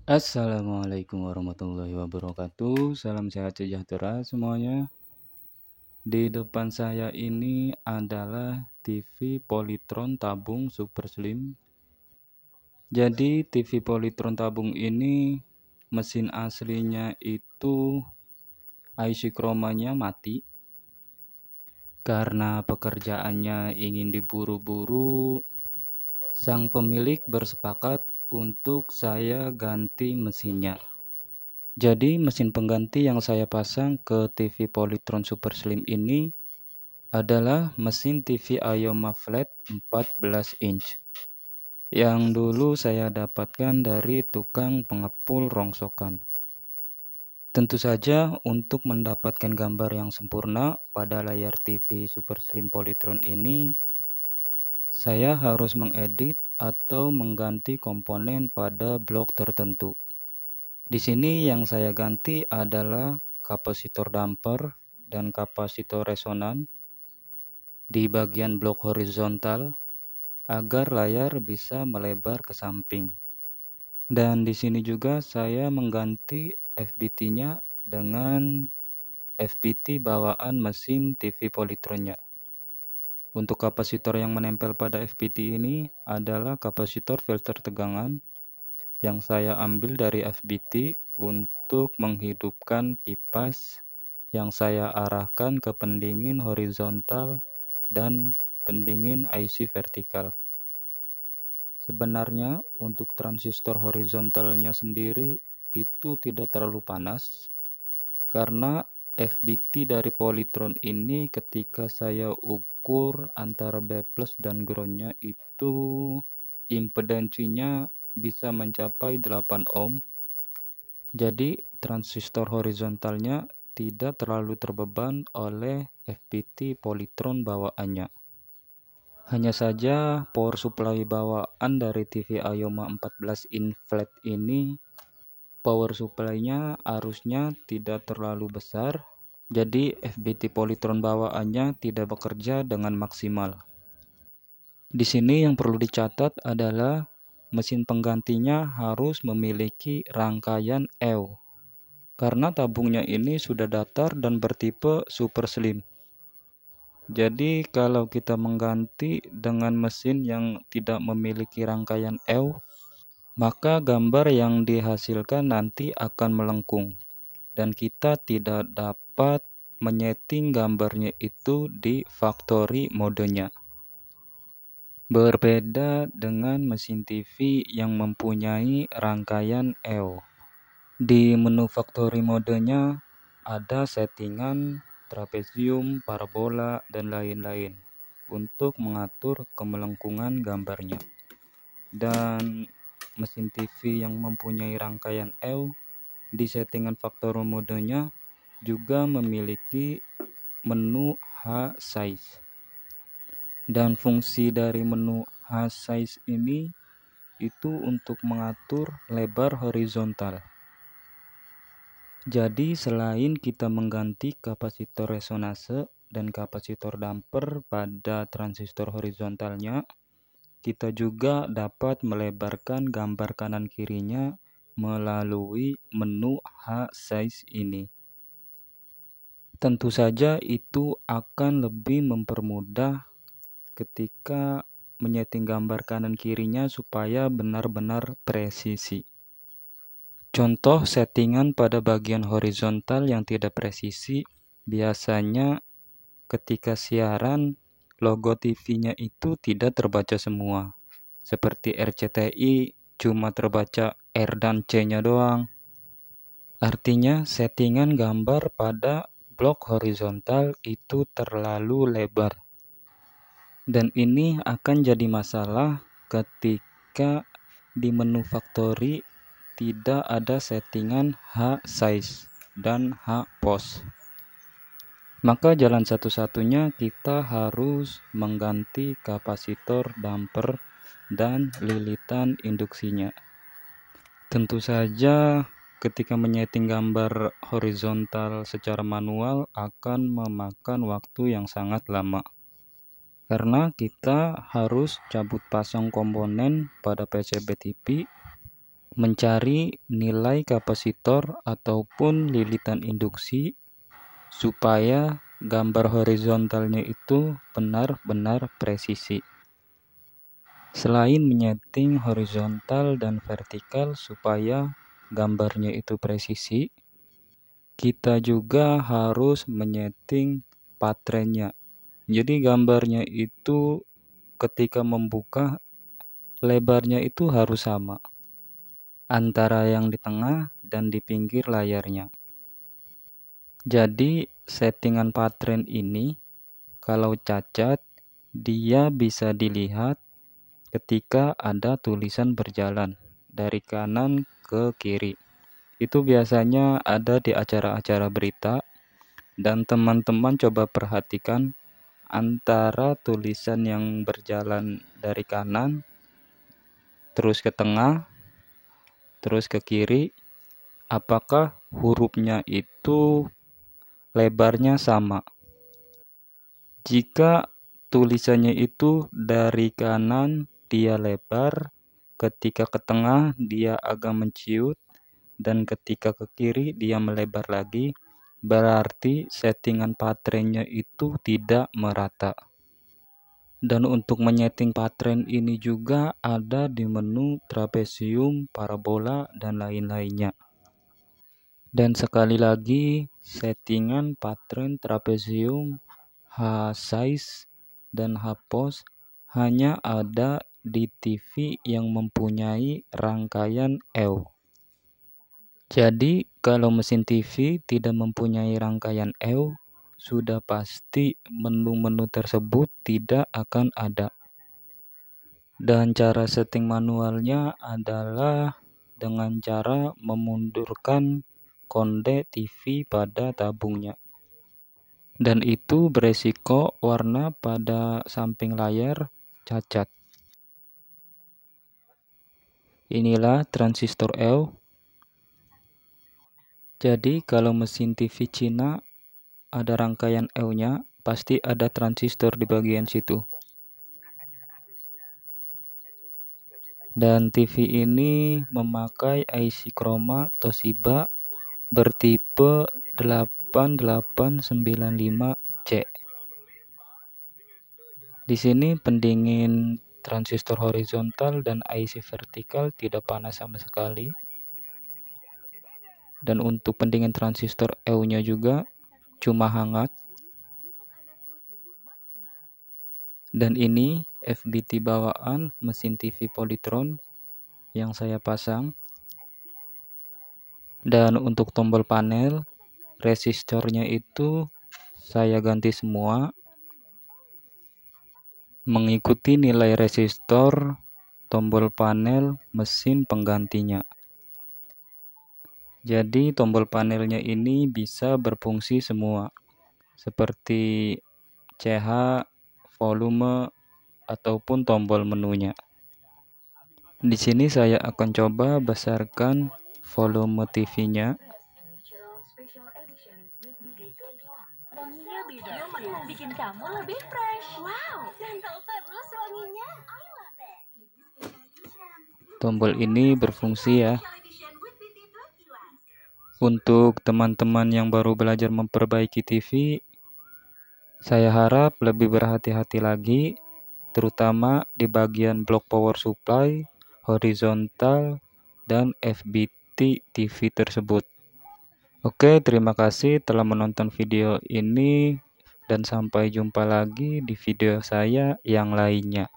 Assalamualaikum warahmatullahi wabarakatuh. Salam sehat sejahtera semuanya. Di depan saya ini adalah TV Polytron tabung Super Slim. Jadi TV Polytron tabung ini mesin aslinya itu IC chromanya mati. Karena pekerjaannya ingin diburu-buru, sang pemilik bersepakat untuk saya ganti mesinnya. Jadi mesin pengganti yang saya pasang ke TV Polytron Super Slim ini adalah mesin TV Ayoma Flat 14 inch yang dulu saya dapatkan dari tukang pengepul rongsokan. Tentu saja untuk mendapatkan gambar yang sempurna pada layar TV Super Slim Polytron ini, saya harus mengedit atau mengganti komponen pada blok tertentu. Di sini yang saya ganti adalah kapasitor damper dan kapasitor resonan di bagian blok horizontal agar layar bisa melebar ke samping. Dan di sini juga saya mengganti FBT-nya dengan FBT bawaan mesin TV Polytronnya. Untuk kapasitor yang menempel pada FBT ini adalah kapasitor filter tegangan yang saya ambil dari FBT untuk menghidupkan kipas yang saya arahkan ke pendingin horizontal dan pendingin IC vertikal. Sebenarnya untuk transistor horizontalnya sendiri itu tidak terlalu panas karena FBT dari Polytron ini ketika saya ukur antara B+ dan groundnya itu impedansinya bisa mencapai 8 ohm. Jadi transistor horizontalnya tidak terlalu terbeban oleh FBT Polytron bawaannya. Hanya saja power supply bawaan dari TV Ayoma 14 in flat ini power supply-nya arusnya tidak terlalu besar, jadi FBT Polytron bawaannya tidak bekerja dengan maksimal. Di sini yang perlu dicatat adalah mesin penggantinya harus memiliki rangkaian EW, karena tabungnya ini sudah datar dan bertipe super slim. Jadi kalau kita mengganti dengan mesin yang tidak memiliki rangkaian EW, maka gambar yang dihasilkan nanti akan melengkung dan kita tidak dapat menyeting gambarnya itu di factory modenya. Berbeda dengan mesin TV yang mempunyai rangkaian EW. Di menu factory modenya ada settingan trapezium, parabola, dan lain-lain untuk mengatur kemelengkungan gambarnya. Dan mesin TV yang mempunyai rangkaian EW di settingan factory modenya juga memiliki menu H-size. Dan fungsi dari menu H-size ini itu untuk mengatur lebar horizontal. Jadi selain kita mengganti kapasitor resonase dan kapasitor damper pada transistor horizontalnya, kita juga dapat melebarkan gambar kanan kirinya melalui menu H-size ini. Tentu saja itu akan lebih mempermudah ketika menyeting gambar kanan kirinya supaya benar-benar presisi. Contoh settingan pada bagian horizontal yang tidak presisi, biasanya ketika siaran logo TV-nya itu tidak terbaca semua. Seperti RCTI cuma terbaca R dan C-nya doang. Artinya settingan gambar pada blok horizontal itu terlalu lebar. Dan ini akan jadi masalah ketika di menu factory tidak ada settingan H-size dan H-pose. Maka jalan satu-satunya kita harus mengganti kapasitor damper dan lilitan induksinya. Tentu saja ketika menyeting gambar horizontal secara manual akan memakan waktu yang sangat lama. Karena kita harus cabut pasang komponen pada PCB TV mencari nilai kapasitor ataupun lilitan induksi supaya gambar horizontalnya itu benar-benar presisi. Selain menyeting horizontal dan vertikal supaya gambarnya itu presisi, kita juga harus menyeting patternnya. Jadi gambarnya itu ketika membuka, lebarnya itu harus sama antara yang di tengah dan di pinggir layarnya. Jadi settingan pattern ini kalau cacat, dia bisa dilihat ketika ada tulisan berjalan dari kanan ke kiri. Itu biasanya ada di acara-acara berita, dan teman-teman coba perhatikan antara tulisan yang berjalan dari kanan, terus ke tengah, terus ke kiri, apakah hurufnya itu lebarnya sama. Jika tulisannya itu dari kanan dia lebar, ketika ke tengah dia agak menciut, dan ketika ke kiri dia melebar lagi, berarti settingan patternnya itu tidak merata. Dan untuk menyeting pattern ini juga ada di menu trapesium, parabola, dan lain-lainnya. Dan sekali lagi, settingan pattern trapesium, H-size, dan H-pose hanya ada di TV yang mempunyai rangkaian EW. Jadi, kalau mesin TV tidak mempunyai rangkaian EW, sudah pasti menu-menu tersebut tidak akan ada. Dan cara setting manualnya adalah dengan cara memundurkan konde TV pada tabungnya. Dan itu beresiko warna pada samping layar cacat. Inilah transistor EW. Jadi kalau mesin TV Cina ada rangkaian EW-nya, pasti ada transistor di bagian situ. Dan TV ini memakai IC Chroma Toshiba bertipe 8895C. Di sini pendingin transistor horizontal dan IC vertikal tidak panas sama sekali. Dan untuk pendingin transistor EW-nya juga cuma hangat. Dan ini FBT bawaan mesin TV Polytron yang saya pasang. Dan untuk tombol panel, resistornya itu saya ganti semua mengikuti nilai resistor tombol panel mesin penggantinya. Jadi tombol panelnya ini bisa berfungsi semua, seperti CH, volume, ataupun tombol menunya. Di sini saya akan coba besarkan volume TV-nya. Wanginya beda, bikin kamu lebih fresh. Wow, gentle terus wanginya. I love it. Tombol ini berfungsi ya. Untuk teman-teman yang baru belajar memperbaiki TV, saya harap lebih berhati-hati lagi, terutama di bagian blok power supply, horizontal, dan FBT TV tersebut. Oke, terima kasih telah menonton video ini, dan sampai jumpa lagi di video saya yang lainnya.